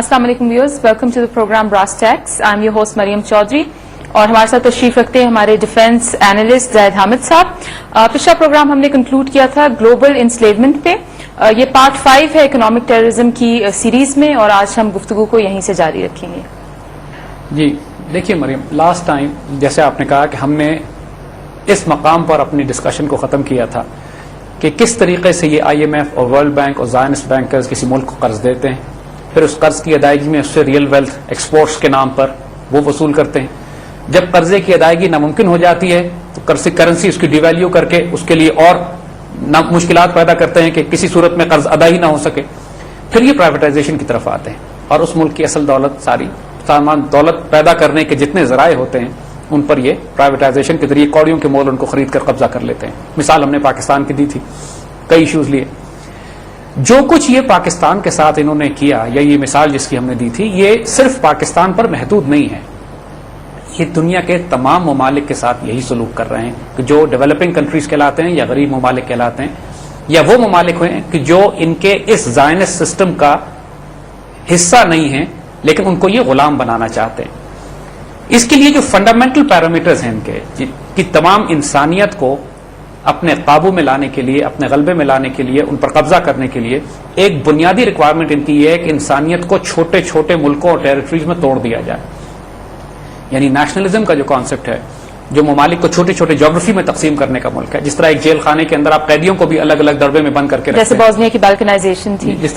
अस्सलाम वालेकुम viewers, welcome to the programme Brass Tacks. I am your host Maryam Chaudhry और हमारे साथ तशरीफ रखते हैं हमारे डिफेंस एनालिस्ट जाहिद हामिद साहब। पिछला प्रोग्राम हमने कंक्लूड किया था ग्लोबल इंस्लेवमेंट पे। ये पार्ट 5 है इकोनॉमिक टेररिज्म की सीरीज में और आज हम गुफ्तगू को यहीं से जारी रखेंगे। जी देखिए मरियम, लास्ट टाइम जैसे आपने कहा कि हमने इस मकाम पर अपनी डिस्कशन को ख़त्म किया था कि किस तरीके से ये IMF और वर्ल्ड बैंक और ज़ायनिस्ट बैंकर्स किसी मुल्क को कर्ज देते हैं, फिर उस कर्ज की अदायगी में उससे रियल वेल्थ एक्सपोर्ट्स के नाम पर वो वसूल करते हैं। जब कर्जे की अदायगी नामुमकिन हो जाती है तो करेंसी उसकी डिवैल्यू करके उसके लिए और मुश्किलात पैदा करते हैं कि किसी सूरत में कर्ज अदा ही ना हो सके। फिर ये प्राइवेटाइजेशन की तरफ आते हैं और उस मुल्क की असल दौलत, सारी सामान दौलत पैदा करने के जितने जराए होते हैं उन पर ये प्राइवेटाइजेशन के जरिए कौड़ियों के मोल उनको खरीद कर कब्जा कर लेते हैं। मिसाल हमने पाकिस्तान की दी थी, कई इश्यूज लिए। जो कुछ ये पाकिस्तान के साथ इन्होंने किया या ये मिसाल जिसकी हमने दी थी, ये सिर्फ पाकिस्तान पर महदूद नहीं है, ये दुनिया के तमाम ममालिक के साथ यही सलूक कर रहे हैं कि जो डेवलपिंग कंट्रीज कहलाते हैं या गरीब ममालिक कहलाते हैं, या वो ममालिक हैं कि जो इनके इस ज़ायनिस्ट सिस्टम का हिस्सा नहीं है लेकिन उनको ये गुलाम बनाना चाहते हैं। इसके लिए जो फंडामेंटल पैरामीटर्स हैं इनके कि तमाम इंसानियत को अपने काबू में लाने के लिए, अपने गलबे में लाने के लिए, उन पर कब्जा करने के लिए एक बुनियादी रिक्वायरमेंट इनकी ये है कि इंसानियत को छोटे छोटे मुल्कों और टेरिटरीज में तोड़ दिया जाए। यानी नेशनलिज्म का जो कॉन्सेप्ट है, जो ममालिक को छोटे छोटे ज्योग्राफी में तकसीम करने का मुल्क है, जिस तरह एक जेल खाने के अंदर आप कैदियों को भी अलग अलग दरबे में बंद करके जैसे बॉस्निया की बाल्कनाइजेशन थी, जिस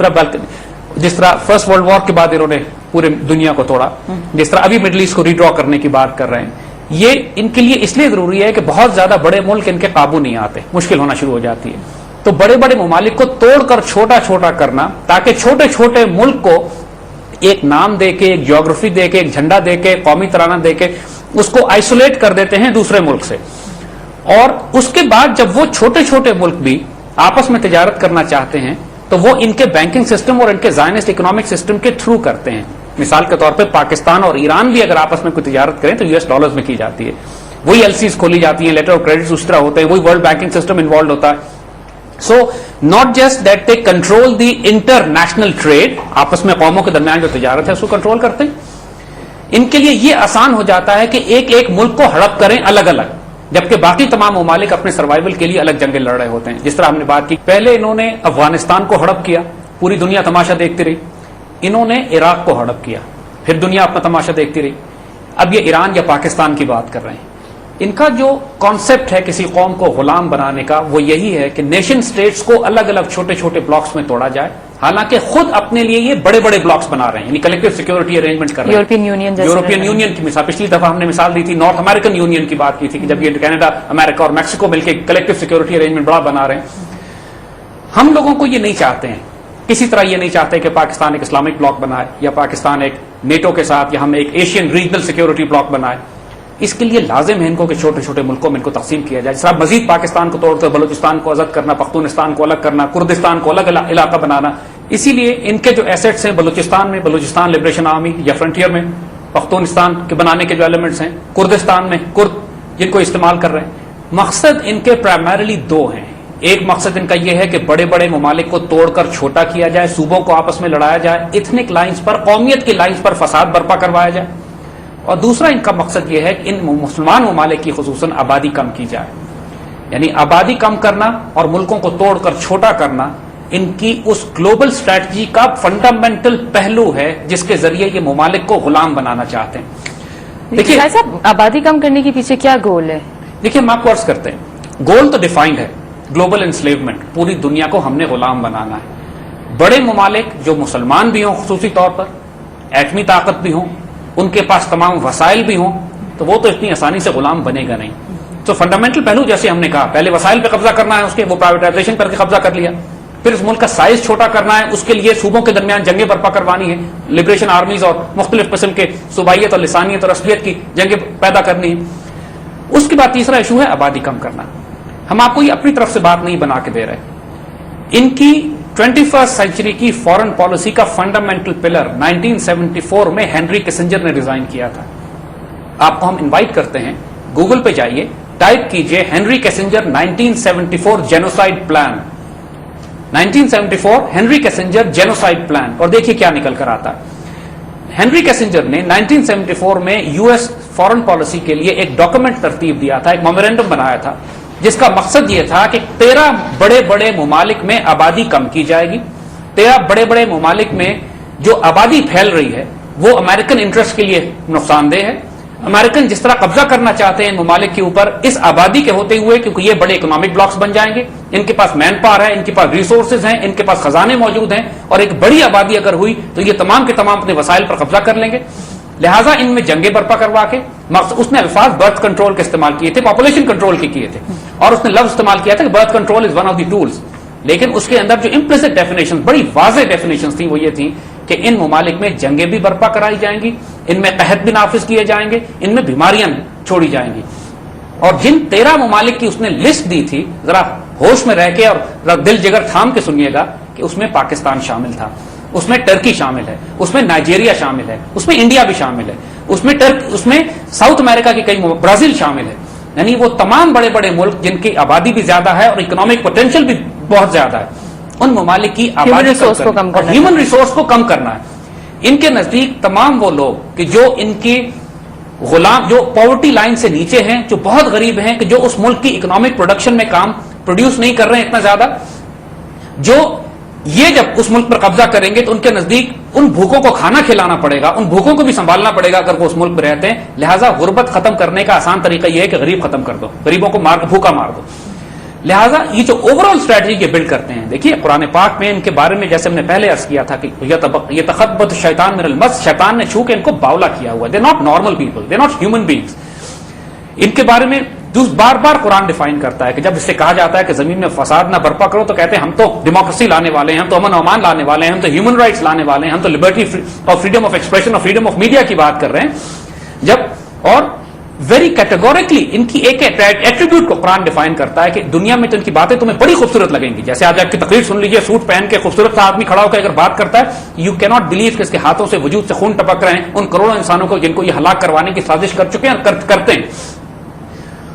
तरह फर्स्ट वर्ल्ड वॉर के बाद इन्होंने पूरे दुनिया को तोड़ा, जिस तरह अभी मिडल ईस्ट को रीड्रॉ करने की बात कर रहे हैं, ये इनके लिए इसलिए जरूरी है कि बहुत ज्यादा बड़े मुल्क इनके काबू नहीं आते, मुश्किल होना शुरू हो जाती है। तो बड़े बड़े ममालिक को तोड़कर छोटा छोटा करना, ताकि छोटे छोटे मुल्क को एक नाम देके, एक ज्योग्राफी देके, एक झंडा देके, कौमी तराना देके उसको आइसोलेट कर देते हैं दूसरे मुल्क से। और उसके बाद जब वो छोटे छोटे मुल्क भी आपस में तिजारत करना चाहते हैं तो वो इनके बैंकिंग सिस्टम और इनके ज़ायनिस्ट इकोनॉमिक सिस्टम के थ्रू करते हैं। मिसाल के तौर पे पाकिस्तान और ईरान भी अगर आपस में कोई तिजारत करें तो US डॉलर्स में की जाती है, वही LCs खोली जाती हैं, लेटर ऑफ क्रेडिट उस तरह होते हैं, वही वर्ल्ड बैंकिंग सिस्टम इन्वॉल्व होता है। So not just that they control the international trade, आपस में कौमों के दरमियान जो तिजारत है उसको कंट्रोल करते हैं। इनके लिए ये आसान हो जाता है कि एक एक मुल्क को हड़प करें अलग अलग, जबकि बाकी तमाम ममालिक अपने सर्वाइवल के लिए अलग जंगें लड़ रहे होते हैं। जिस तरह हमने बात की, पहले इन्होंने अफगानिस्तान को हड़प किया, पूरी दुनिया तमाशा देखती रही। इन्होंने इराक को हड़प किया, फिर दुनिया अपना तमाशा देखती रही। अब ये ईरान या पाकिस्तान की बात कर रहे हैं। इनका जो कॉन्सेप्ट है किसी कौम को गुलाम बनाने का, वो यही है कि नेशन स्टेट्स को अलग अलग छोटे छोटे ब्लॉक्स में तोड़ा जाए, हालांकि खुद अपने लिए ये बड़े बड़े ब्लॉक्स बना रहे हैं, यानी कलेक्टिव सिक्योरिटी अरेंजमेंट कर रहे हैं। यूरोपियन यूनियन की मिसाल पिछली दफा हमने मिसाल दी थी, नॉर्थ अमेरिकन यूनियन की बात की थी कि जब ये कनाडा, अमेरिका और मैक्सिको मिलकर कलेक्टिव सिक्योरिटी अरेंजमेंट बड़ा बना रहे हैं। हम लोगों को ये नहीं चाहते हैं, किसी तरह ये नहीं चाहते कि पाकिस्तान एक इस्लामिक ब्लॉक बनाए या पाकिस्तान एक नेटो के साथ या हम एक एशियन रीजनल सिक्योरिटी ब्लॉक बनाए। इसके लिए लाजिम है इनको कि छोटे छोटे मुल्कों में इनको तकसीम किया जाए। जैसे मजीद पाकिस्तान को तोड़कर बलूचिस्तान को आजाद करना, पख्तूनिस्तान को अलग करना, कुर्दिस्तान को अलग इलाका बनाना। इसीलिए इनके जो एसेट्स हैं बलूचिस्तान में, बलूचिस्तान लिबरेशन आर्मी या फ्रंटियर में, पख्तूनिस्तान के बनाने के जो एलिमेंट्स हैं कुर्दिस्तान में, कुर्द जिनको इस्तेमाल कर रहे हैं। मकसद इनके प्राइमरीली दो हैं। एक मकसद इनका यह है कि बड़े बड़े ममालिक को तोड़कर छोटा किया जाए, सूबों को आपस में लड़ाया जाए, इथनिक लाइन्स पर, कौमियत की लाइन्स पर फसाद बर्पा करवाया जाए। और दूसरा इनका मकसद यह है कि इन मुसलमान ममालिक की खुसूसन आबादी कम की जाए, यानी आबादी कम करना और मुल्कों को तोड़कर छोटा करना इनकी उस ग्लोबल स्ट्रैटेजी का फंडामेंटल पहलू है जिसके जरिए ये ममालिक को गुलाम बनाना चाहते हैं। देखिए साहब, आबादी कम करने के पीछे क्या गोल है? देखिए हम आपको अर्ज करते हैं, गोल तो डिफाइंड है, ग्लोबल इंस्लेवमेंट, पूरी दुनिया को हमने गुलाम बनाना है। बड़े ममालिक जो मुसलमान भी हों, खुसूसी तौर पर एटमी ताकत भी हों, उनके पास तमाम वसाइल भी हों, तो वो तो इतनी आसानी से गुलाम बनेगा नहीं। तो फंडामेंटल पहलू जैसे हमने कहा, पहले वसाइल पे कब्जा करना है, उसके वो प्राइवेटाइजेशन करके कब्जा कर लिया। फिर उस मुल्क का साइज छोटा करना है, उसके लिए सूबों के दरमियान जंगें बर्पा करवानी है, लिबरेशन आर्मीज और मुख्तलिफ किस्म के सूबाइयत और लिसानियत और असलियत की जंगें पैदा करनी है। उसके बाद तीसरा इशू है आबादी कम करना। हम आपको ये अपनी तरफ से बात नहीं बना के दे रहे। इनकी 21st सेंचुरी की फॉरेन पॉलिसी का फंडामेंटल पिलर 1974 में हेनरी किसिंजर ने डिजाइन किया था। आपको हम इनवाइट करते हैं, गूगल पे जाइए, टाइप कीजिए Henry Kissinger 1974 genocide plan, 1974 Henry Kissinger genocide plan, और देखिए क्या निकल कर आता है। ہینری کیسنجر نے 1974 میں US فارن پالیسی کے لیے ایک ڈاکومنٹ ترتیب دیا تھا، ایک میمورینڈم بنایا تھا، جس کا مقصد یہ تھا کہ 13 بڑے بڑے ممالک میں آبادی کم کی جائے گی. 13 بڑے بڑے ممالک میں جو آبادی پھیل رہی ہے وہ امریکن انٹرسٹ کے لیے نقصان دہ ہے. امریکن جس طرح قبضہ کرنا چاہتے ہیں ان ممالک کے اوپر اس آبادی کے ہوتے ہوئے، کیونکہ یہ بڑے اکنامک بلاکس بن جائیں گے، ان کے پاس مین پاور ہے، ان کے پاس ریسورسز ہیں، ان کے پاس خزانے موجود ہیں، اور ایک بڑی آبادی اگر ہوئی تو یہ تمام کے تمام اپنے وسائل پر قبضہ کر لیں گے. لہٰذا ان میں جنگیں برپا کروا کے اس نے الفاظ برتھ کنٹرول کے استعمال کیے تھے، پاپولیشن کنٹرول کے کیے تھے، اور اس نے لفظ استعمال کیا تھا کہ birth control is one of the tools. لیکن اس کے اندر جو امپلیسٹ ڈیفینیشن، بڑی واضح ڈیفینیشن تھیں، وہ یہ تھیں کہ ان ممالک میں جنگیں بھی برپا کرائی جائیں گی، ان میں قحط بھی نافذ کیے جائیں گے، ان میں بیماریاں چھوڑی جائیں گی. اور جن 13 ممالک کی اس نے لسٹ دی تھی، ذرا ہوش میں رہ کے اور ذرا دل جگر تھام کے سنیے گا، کہ اس میں پاکستان شامل تھا، اس میں ٹرکی شامل ہے، اس میں نائجیریا شامل ہے، اس میں انڈیا بھی شامل ہے، اس میں ساؤتھ امریکہ کے کئی برازیل شامل ہے. یعنی وہ تمام بڑے بڑے ملک جن کی آبادی بھی زیادہ ہے اور اکنامک پوٹینشیل بھی بہت زیادہ ہے، ان ممالک کی آبادی اور ہیومن ریسورس کو کم کرنا ہے. ان کے نزدیک تمام وہ لوگ کہ جو ان کی غلام، جو پاورٹی لائن سے نیچے ہیں، جو بہت غریب ہیں، کہ جو اس ملک کی اکنامک پروڈکشن میں کام پروڈیوس نہیں کر رہے ہیں اتنا زیادہ، جو یہ جب اس ملک پر قبضہ کریں گے تو ان کے نزدیک ان بھوکوں کو کھانا کھلانا پڑے گا، ان بھوکوں کو بھی سنبھالنا پڑے گا اگر وہ اس ملک میں رہتے ہیں. لہٰذا غربت ختم کرنے کا آسان طریقہ یہ ہے کہ غریب ختم کر دو، غریبوں کو بھوکا مار دو. لہٰذا یہ جو اوور آل اسٹریٹجی کے بلڈ کرتے ہیں، دیکھیے قرآن پاک میں ان کے بارے میں جیسے ہم نے پہلے عرض کیا تھا کہ یہ تخبط شیطان من المس، شیطان نے چھو کے ان کو باولا کیا ہوا. They not normal people, they not human beings. ان کے بارے میں بار بار قرآن ڈیفائن کرتا ہے کہ جب اس سے کہا جاتا ہے کہ زمین میں فساد نہ برپا کرو تو کہتے ہیں ہم تو ڈیموکریسی لانے والے ہیں، ہم تو امن و امان لانے والے ہیں، ہم تو ہیومن رائٹس لانے والے ہیں، ہم تو لبرٹی اور فریڈم آف ایکسپریشن اور فریڈم آف میڈیا کی بات کر رہے ہیں. جب اور ویری کیٹیگوریکلی ان کی ایک ایٹریبیوٹ کو قرآن ڈیفائن کرتا ہے کہ دنیا میں تو ان کی باتیں تمہیں بڑی خوبصورت لگیں گی. جیسے آج آپ کی تقریر سن لیجیے، سوٹ پہن کے خوبصورت سا آدمی کھڑا ہو کے اگر بات کرتا ہے، یو کی ناٹ بلیو کہ اس کے ہاتھوں سے وجود سے خون ٹپک رہے ہیں ان کروڑوں انسانوں کو جن کو یہ ہلاک کروانے کی سازش کر چکے ہیں اور کرتے ہیں.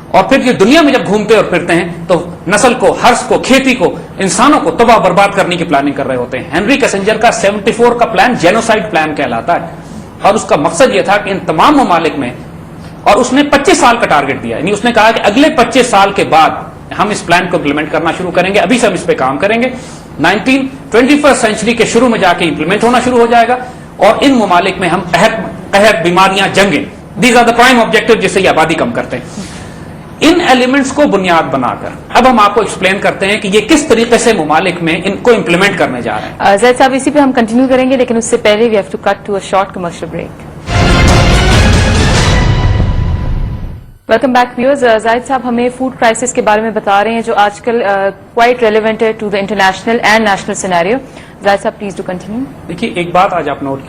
اور پھر یہ دنیا میں جب گھومتے اور پھرتے ہیں تو نسل کو، حرث کو، کھیتی کو، انسانوں کو تباہ برباد کرنے کی پلاننگ کر رہے ہوتے ہیں. ہینری کیسنجر کا 74 کا پلان جینوسائڈ پلان کہلاتا ہے، اور اس کا مقصد یہ تھا کہ ان تمام ممالک میں، اور اس نے 25 سال کا ٹارگٹ دیا، یعنی اس نے کہا کہ اگلے 25 سال کے بعد ہم اس پلان کو امپلیمنٹ کرنا شروع کریں گے. ابھی سے ہم اس پہ کام کریں گے. 21st سینچری کے شروع میں جا کے امپلیمنٹ ہونا شروع ہو جائے گا، اور ان ممالک میں ہم قحط، بیماریاں، جنگیں، these are the prime objective جس سے یہ آبادی کم کرتے ہیں. ان ایلیمنٹس کو بنیاد بنا کر اب ہم آپ کو ایکسپلین کرتے ہیں کہ یہ کس طریقے سے ممالک میں ان کو امپلیمنٹ کرنے جا رہے ہیں. زید صاحب اسی پہ ہم کنٹینیو کریں گے، لیکن اس سے پہلے we have to cut to a short commercial break. Welcome back viewers. Zahid صاحب ہمیں فوڈ کرائسس کے بارے میں بتا رہے ہیں جو آج کل کوائٹ ریلیونٹ ہے to the international and national scenario. Zahid صاحب پلیز ڈو کنٹینیو. دیکھیے ایک بات آج آپ نوٹ کی